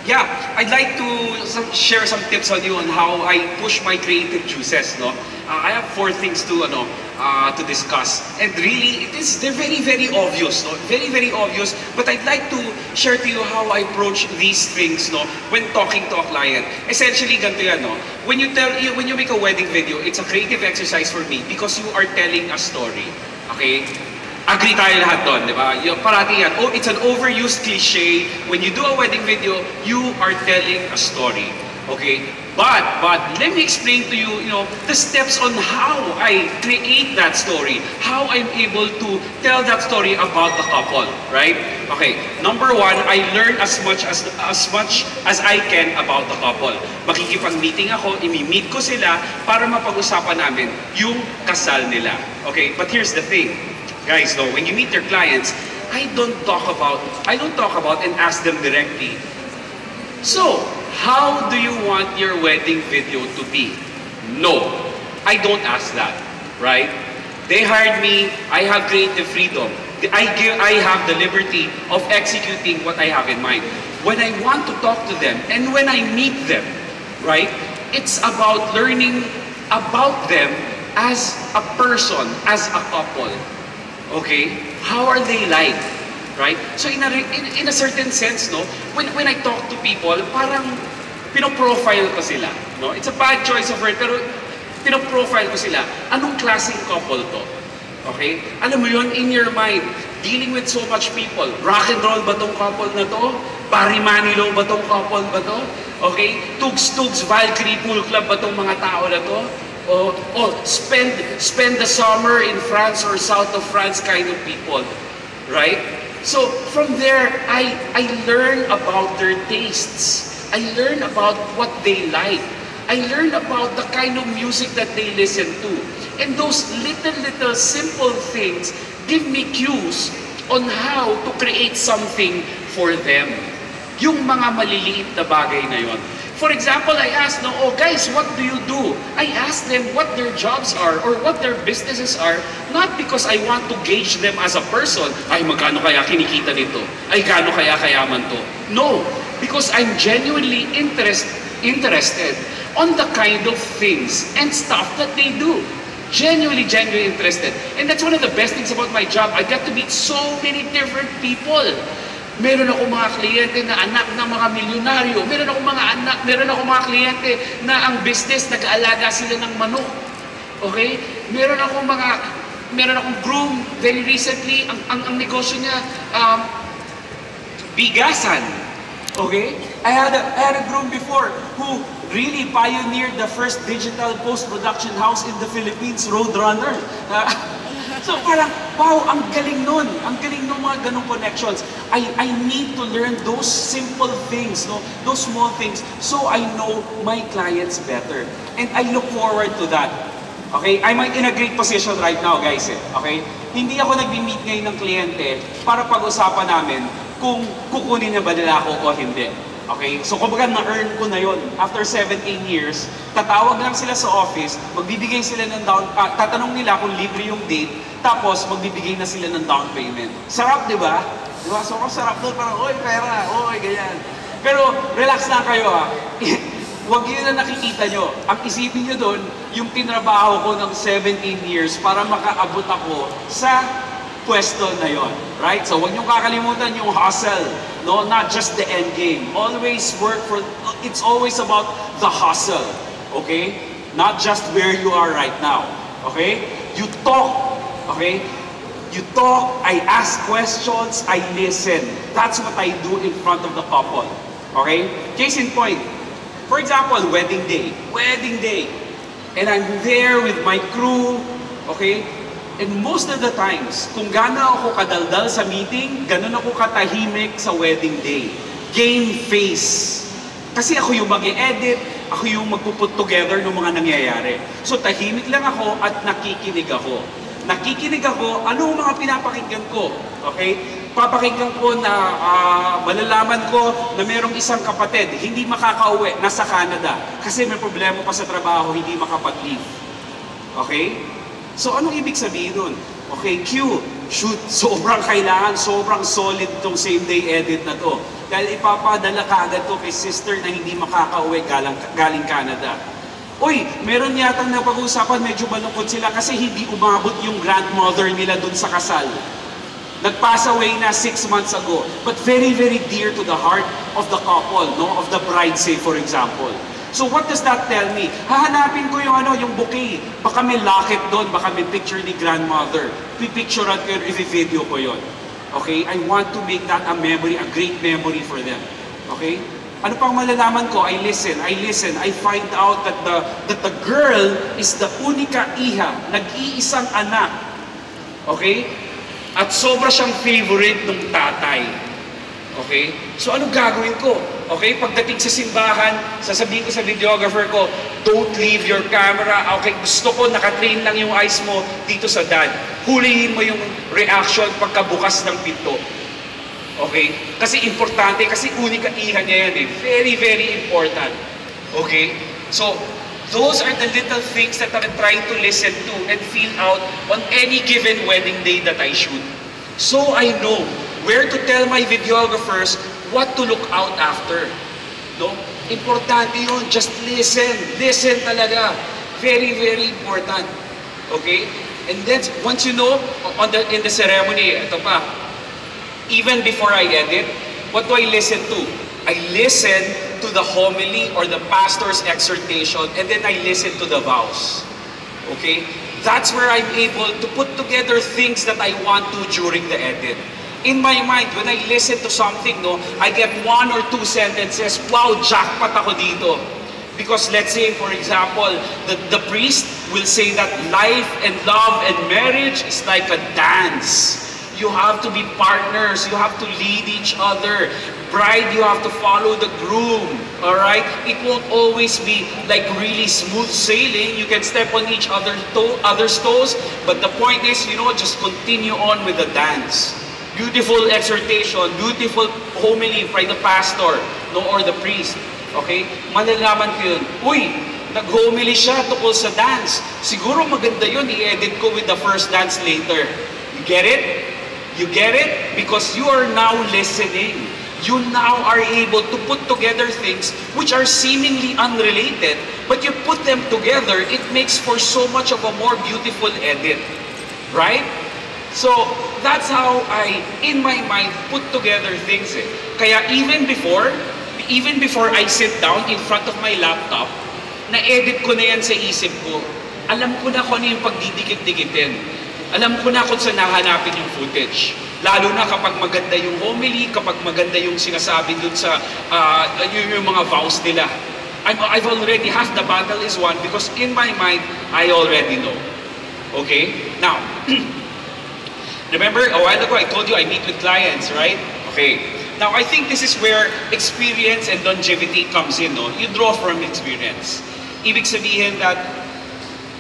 Yeah, I'd like to share some tips on you on how I push my creative juices. No, I have four things to discuss, and really they're very obvious. No, very obvious. But I'd like to share to you how I approach these things. No, when talking to a client, essentially ganito yan. No, when you make a wedding video, it's a creative exercise for me because you are telling a story. Okay. Agree tayo lahat doon, di ba? Parati yan. Oh, it's an overused cliche. When you do a wedding video, you are telling a story. Okay? But let me explain to you, the steps on how I create that story. How I'm able to tell that story about the couple, right? Okay. Number one, I learn as much as I can about the couple. Makikipag-meeting ako, imi-meet ko sila para mapag-usapan namin yung kasal nila. Okay? But here's the thing. Guys, no, when you meet your clients, I don't talk about and ask them directly. So, how do you want your wedding video to be? No, I don't ask that, right? They hired me, I have creative freedom. I have the liberty of executing what I have in mind. When I want to talk to them and when I meet them, right? It's about learning about them as a person, as a couple. Okay? How are they like? Right? So in a certain sense, no, when I talk to people, parang pinoprofile ko sila. No? It's a bad choice of word, pero pinoprofile ko sila. Anong klaseng couple to? Okay? Alam mo yun, in your mind, dealing with so much people. Rock and roll ba tong couple na to? Barry Manilow ba tong couple ba to? Okay? Tugs-tugs, Valkyrie Pool Club ba tong mga tao na to? Spend the summer in France or south of France kind of people, right? So from there, I learn about their tastes. I learn about what they like. I learn about the kind of music that they listen to. And those little simple things give me cues on how to create something for them. Yung mga maliliit na bagay na yon. For example, I asked, oh guys, what do you do? I asked them what their jobs are or what their businesses are, not because I want to gauge them as a person. Ay, magkano kaya kinikita nito? Ay, gaano kaya kayaman to? No, because I'm genuinely interested on the kind of things and stuff that they do. Genuinely interested. And that's one of the best things about my job. I get to meet so many different people. Meron ako mga kliyente na anak ng mga milyonaryo. Meron ako mga kliyente na ang business, nag-aalaga sila ng manok. Okay? Meron akong groom very recently, ang negosyo niya, bigasan. Okay? I had a groom before who really pioneered the first digital post-production house in the Philippines, Roadrunner. So parang, wow, ang galing nun. Ang galing ng mga ganong connections. I need to learn those simple things, no? Those small things, so I know my clients better. And I look forward to that. Okay? I'm in a great position right now, guys. Okay? Hindi ako nag-meet ngayon ng kliyente para pag-usapan namin kung kukunin niya ba nila ako o hindi. Okay? So kumbaga na-earn ko na yon. After 17 years, tatawag lang sila sa office, magbibigay sila ng tatanong nila kung libre yung date, tapos magbibigay na sila ng down payment. Sarap, di ba? Di ba? So sarap doon, parang, oy, pera, oy, ganyan. Pero relax na kayo, ha. Huwag yun na nakikita nyo. Ang isipin nyo doon, yung tinrabaho ko ng 17 years para makaabot ako sa pwesto na yon, right? So huwag nyo kakalimutan yung hustle, no? Not just the end game. Always work for, it's always about the hustle, okay? Not just where you are right now, okay? You talk, okay? You talk, I ask questions, I listen. That's what I do in front of the couple, okay? Case in point, for example, wedding day, and I'm there with my crew, okay? And most of the times, kung gaano ako kadaldal sa meeting, ganun ako katahimik sa wedding day. Game face. Kasi ako yung mag-e-edit, ako yung magpuput together ng mga nangyayari. So tahimik lang ako at nakikinig ako. Nakikinig ako, anong mga pinapakinggan ko? Okay? Papakinggan ko na malalaman ko na merong isang kapatid, hindi makakauwi, nasa Canada. Kasi may problema pa sa trabaho, hindi makapag-leave. Okay? So, anong ibig sabihin nun? Okay, cue, shoot, sobrang kailangan, sobrang solid itong same day edit na to. dahil ipapadala ka agad to kay sister na hindi makakauwi galing Canada. Uy, meron yatang napag-usapan, medyo malungkot sila kasi hindi umabot yung grandmother nila dun sa kasal. Nag-pass away na 6 months ago, but very, very dear to the heart of the couple, no? Of the bride, say for example. So what does that tell me? Hahanapin ko yung yung bouquet. Baka may locket doon, baka may picture ni grandmother. Pipicturean ko yun, i-video ko yun. Okay? I want to make that a memory, a great memory for them. Okay? Ano pang malalaman ko? I listen. I find out that the girl is the unika iha, nag-iisang anak. Okay? At sobra siyang favorite ng tatay. Okay? So ano gagawin ko? Okay? Pagdating sa simbahan, sasabihin ko sa videographer ko, don't leave your camera. Okay? Gusto ko nakatrain lang yung eyes mo dito sa dad. Hulihin mo yung reaction pagkabukas ng pinto. Okay? Kasi importante, kasi unika iha niya yan eh. Very, very important. Okay? So, those are the little things that I'm trying to listen to and feel out on any given wedding day that I shoot. So I know where to tell my videographers what to look out after. No? Importante yun. Just listen. Listen talaga. Very, very important. Okay? And then, once you know, in the ceremony, ito pa, even before I edit, what do I listen to? I listen to the homily or the pastor's exhortation, and then I listen to the vows. Okay? That's where I'm able to put together things that I want to during the edit. In my mind, when I listen to something, no, I get 1 or 2 sentences, wow, jackpot ako dito. Because let's say, for example, the priest will say that life and love and marriage is like a dance. You have to be partners. You have to lead each other. Bride, you have to follow the groom. All right? It won't always be like really smooth sailing. You can step on each other's toes. But the point is, just continue on with the dance. Beautiful exhortation, beautiful homily by the pastor, no, or the priest. Okay? Malalaman ko yun. Uy, nag-homily siya tungkol sa dance. Siguro maganda yun. I-edit ko with the first dance later. You get it? You get it? Because you are now listening. You now are able to put together things which are seemingly unrelated, but you put them together, it makes for so much of a more beautiful edit. Right? So, that's how I, in my mind, put together things. Kaya even before I sit down in front of my laptop, na-edit ko na yan sa isip ko. Alam ko na kung ano yung pagdidikit-dikitin. Alam ko na kung saan nahanapin yung footage. Lalo na kapag maganda yung homily, kapag maganda yung sinasabi dun sa yung mga vows nila. I've already, half the battle is won because in my mind, I already know. Okay? Now, remember a while ago I told you I meet with clients, right? Okay. Now, I think this is where experience and longevity comes in, no? You draw from experience. Ibig sabihin that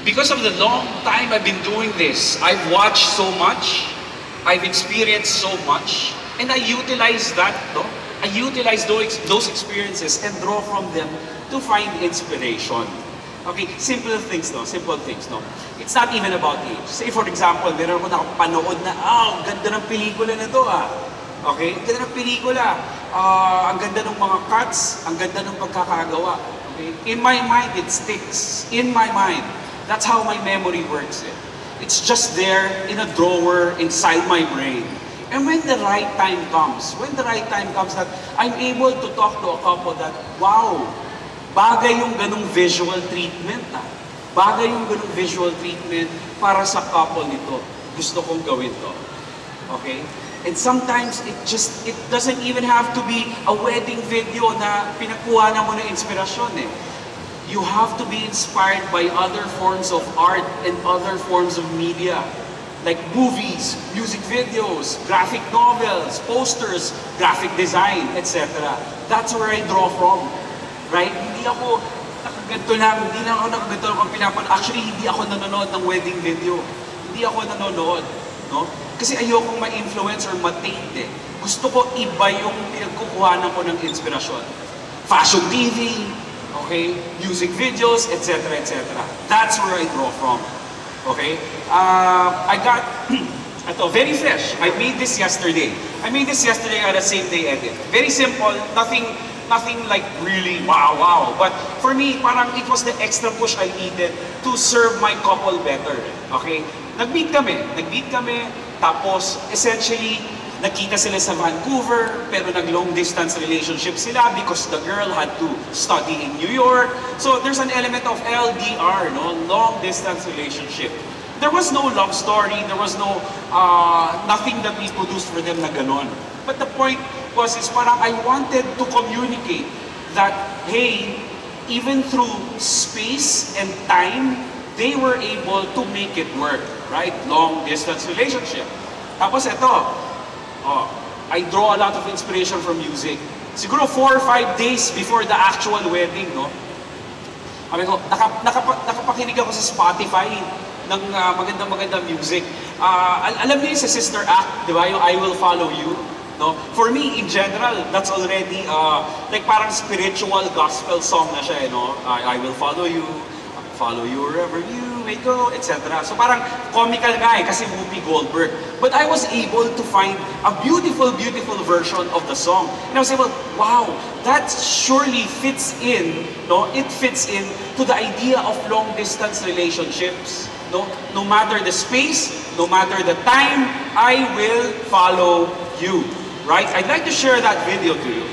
because of the long time I've been doing this, I've watched so much, I've experienced so much, and I utilize that, no? I utilize those experiences and draw from them to find inspiration. Okay, simple things, no? Simple things, no? It's not even about age. Say, for example, meron ko nakapanood na, ang ganda ng pelikula na to, ah. Okay, ang ganda ng pelikula. Ang ganda ng mga cuts, ang ganda ng pagkakagawa. Okay? In my mind, it sticks. In my mind. That's how my memory works. It's just there in a drawer inside my brain. And when the right time comes that I'm able to talk to a couple that, wow, bagay yung ganung visual treatment. Bagay yung ganung visual treatment para sa couple nito. Gusto kong gawin to. Okay? And sometimes it doesn't even have to be a wedding video na pinakuha na mo ng inspirasyon eh. You have to be inspired by other forms of art and other forms of media. Like movies, music videos, graphic novels, posters, graphic design, etc. That's where I draw from. Right? Hindi ako nakaganto lang, hindi lang ako nakaganto lang ang pinapan. Actually, hindi ako nanonood ng wedding video. Hindi ako nanonood. No? Kasi ayokong ma-influence or ma-taint eh. Gusto ko iba yung pinagkukuhanan ko ng inspirasyon. Fashion TV, okay, music videos, etc., etc. That's where I draw from. Okay, I got Ito, very fresh. I made this yesterday. I made this yesterday on the same day edit. Very simple, nothing like really wow. But for me, parang it was the extra push I needed to serve my couple better. Okay? Nag-meet kami, tapos essentially, nakita sila sa Vancouver, pero nag-long distance relationship sila because the girl had to study in New York. So there's an element of LDR, no? Long distance relationship. There was no love story, there was no, nothing that we produced for them na ganon. But the point was, is parang I wanted to communicate that, hey, even through space and time, they were able to make it work, right? Long distance relationship. Tapos ito, I draw a lot of inspiration from music. Siguro 4 or 5 days before the actual wedding, no? Sabi ko, nakapakinig ako sa Spotify ng magandang music. Alam niyo yung sa Sister Act, di ba? Yung I Will Follow You. No? For me, in general, that's already like parang spiritual gospel song na siya, no? I will follow you wherever you may go, etc. So parang comical nga kasi Whoopi Goldberg. But I was able to find a beautiful version of the song. And I was able, wow, that surely fits in, no? It fits in to the idea of long-distance relationships. No matter the space, no matter the time, I will follow you. Right? I'd like to share that video to you.